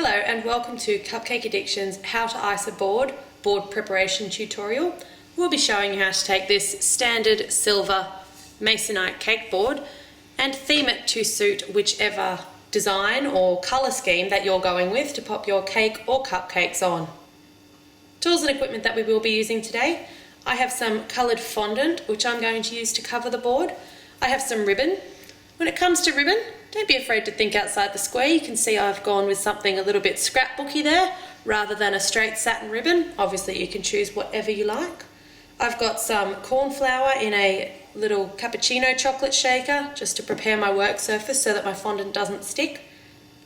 Hello and welcome to Cupcake Addiction's How to Ice a Board preparation tutorial. We'll be showing you how to take this standard silver masonite cake board and theme it to suit whichever design or colour scheme that you're going with to pop your cake or cupcakes on. Tools and equipment that we will be using today. I have some coloured fondant which I'm going to use to cover the board. I have some ribbon. When it comes to ribbon, don't be afraid to think outside the square. You can see I've gone with something a little bit scrapbooky there rather than a straight satin ribbon. Obviously you can choose whatever you like. I've got some corn flour in a little cappuccino chocolate shaker just to prepare my work surface so that my fondant doesn't stick.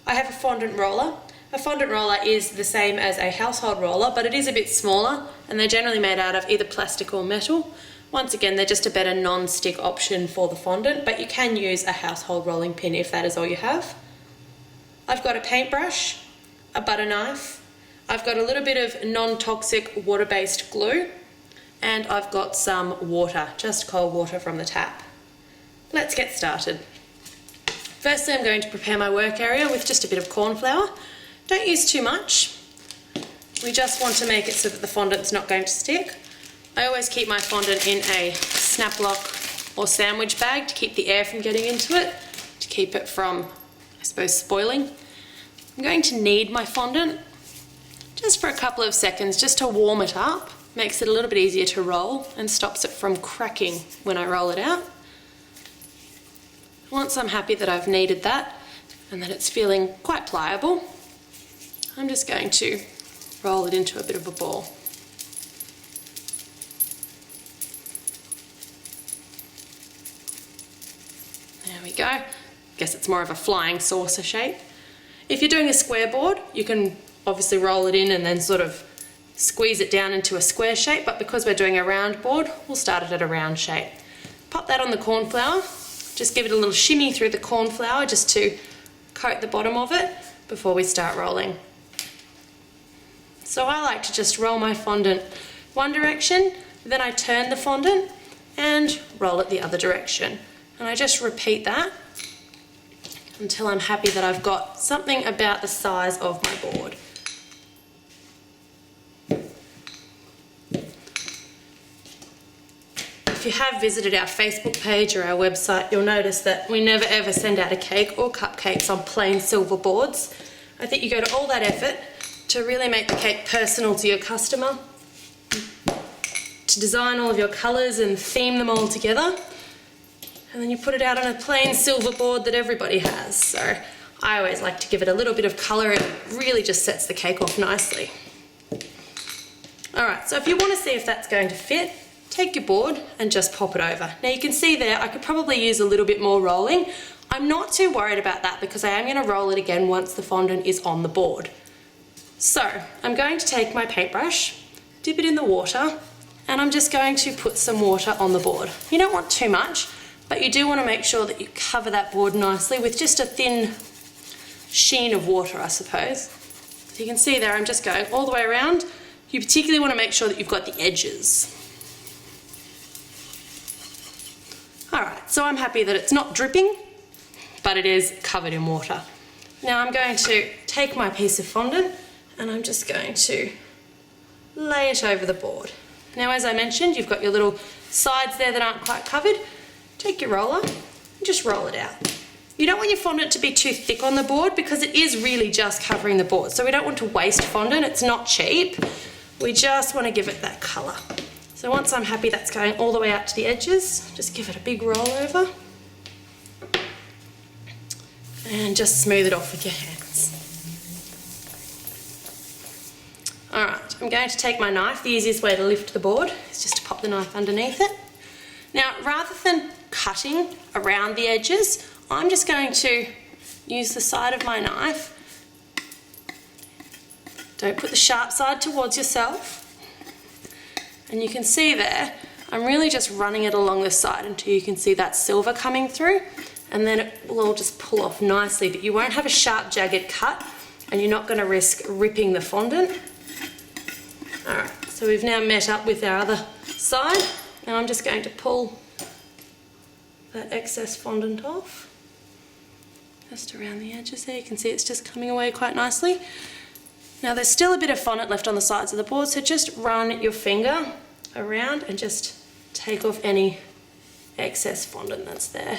I have a fondant roller. A fondant roller is the same as a household roller, but it is a bit smaller and they're generally made out of either plastic or metal. Once again, they're just a better non-stick option for the fondant, but you can use a household rolling pin if that is all you have. I've got a paintbrush, a butter knife, I've got a little bit of non-toxic water-based glue, and I've got some water, just cold water from the tap. Let's get started. Firstly, I'm going to prepare my work area with just a bit of corn flour. Don't use too much. We just want to make it so that the fondant's not going to stick. I always keep my fondant in a snap lock or sandwich bag to keep the air from getting into it, to keep it from, I suppose, spoiling. I'm going to knead my fondant just for a couple of seconds just to warm it up. Makes it a little bit easier to roll and stops it from cracking when I roll it out. Once I'm happy that I've kneaded that and that it's feeling quite pliable, I'm just going to roll it into a bit of a ball. There we go. Guess it's more of a flying saucer shape. If you're doing a square board, you can obviously roll it in and then sort of squeeze it down into a square shape, but because we're doing a round board, we'll start it at a round shape. Pop that on the corn flour. Just give it a little shimmy through the corn flour just to coat the bottom of it before we start rolling. So I like to just roll my fondant one direction, then I turn the fondant and roll it the other direction. And I just repeat that until I'm happy that I've got something about the size of my board. If you have visited our Facebook page or our website, you'll notice that we never ever send out a cake or cupcakes on plain silver boards. I think you go to all that effort to really make the cake personal to your customer, to design all of your colours and theme them all together. And then you put it out on a plain silver board that everybody has. So I always like to give it a little bit of colour. It really just sets the cake off nicely. Alright, so if you want to see if that's going to fit, take your board and just pop it over. Now you can see there, I could probably use a little bit more rolling. I'm not too worried about that because I am going to roll it again once the fondant is on the board. So I'm going to take my paintbrush, dip it in the water, and I'm just going to put some water on the board. You don't want too much, but you do want to make sure that you cover that board nicely with just a thin sheen of water, I suppose. So you can see there, I'm just going all the way around. You particularly want to make sure that you've got the edges. Alright, so I'm happy that it's not dripping, but it is covered in water. Now I'm going to take my piece of fondant and I'm just going to lay it over the board. Now as I mentioned, you've got your little sides there that aren't quite covered. Take your roller and just roll it out. You don't want your fondant to be too thick on the board because it is really just covering the board. So we don't want to waste fondant, it's not cheap. We just want to give it that colour. So once I'm happy that's going all the way out to the edges, just give it a big roll over and just smooth it off with your hands. Alright, I'm going to take my knife. The easiest way to lift the board is just to pop the knife underneath it. Now, rather than cutting around the edges, I'm just going to use the side of my knife. Don't put the sharp side towards yourself. And you can see there, I'm really just running it along the side until you can see that silver coming through, and then it will all just pull off nicely, but you won't have a sharp, jagged cut, and you're not going to risk ripping the fondant. Alright, so we've now met up with our other side, and I'm just going to pull that excess fondant off. just around the edges there. You can see it's just coming away quite nicely. Now there's still a bit of fondant left on the sides of the board, so just run your finger around and just take off any excess fondant that's there.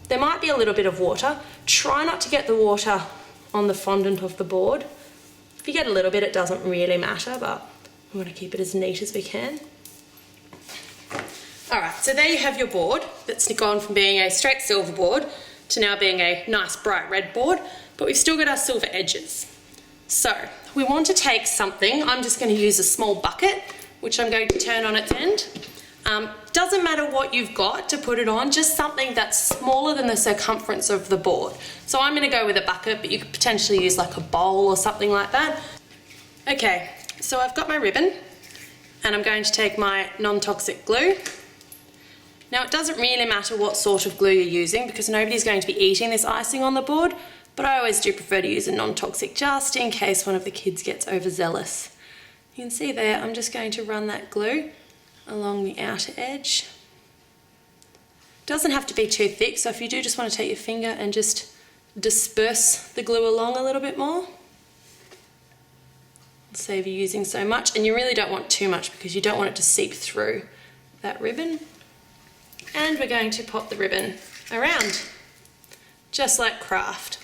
There might be a little bit of water. Try not to get the water on the fondant of the board. If you get a little bit, it doesn't really matter, but we want to keep it as neat as we can. Alright, so there you have your board that's gone from being a straight silver board to now being a nice bright red board, but we've still got our silver edges. So we want to take something. I'm just going to use a small bucket, which I'm going to turn on its end. Doesn't matter what you've got to put it on, just something that's smaller than the circumference of the board. So I'm going to go with a bucket, but you could potentially use like a bowl or something like that. Okay, so I've got my ribbon and I'm going to take my non-toxic glue. Now it doesn't really matter what sort of glue you're using because nobody's going to be eating this icing on the board, but I always do prefer to use a non-toxic just in case one of the kids gets overzealous. You can see there, I'm just going to run that glue along the outer edge. Doesn't have to be too thick, so if you do just want to take your finger and just disperse the glue along a little bit more, it'll save you using so much, and you really don't want too much because you don't want it to seep through that ribbon. And we're going to pop the ribbon around, just like craft.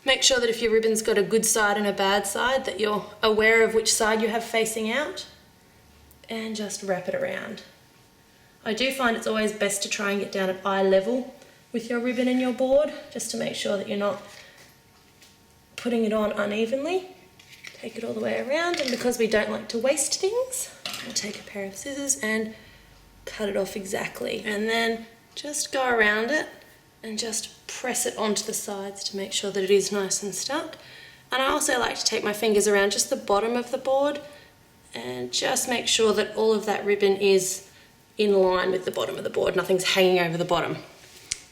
Make sure that if your ribbon's got a good side and a bad side, that you're aware of which side you have facing out, and just wrap it around. I do find it's always best to try and get down at eye level with your ribbon and your board, just to make sure that you're not putting it on unevenly. Take it all the way around, and because we don't like to waste things, I'll take a pair of scissors and cut it off exactly, and then just go around it and just press it onto the sides to make sure that it is nice and stuck. And I also like to take my fingers around just the bottom of the board and just make sure that all of that ribbon is in line with the bottom of the board, nothing's hanging over the bottom.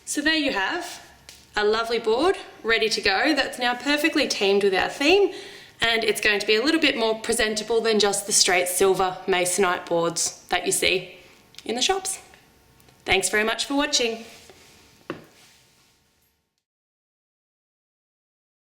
So there you have a lovely board ready to go that's now perfectly teamed with our theme, and it's going to be a little bit more presentable than just the straight silver masonite boards that you see in the shops. Thanks very much for watching.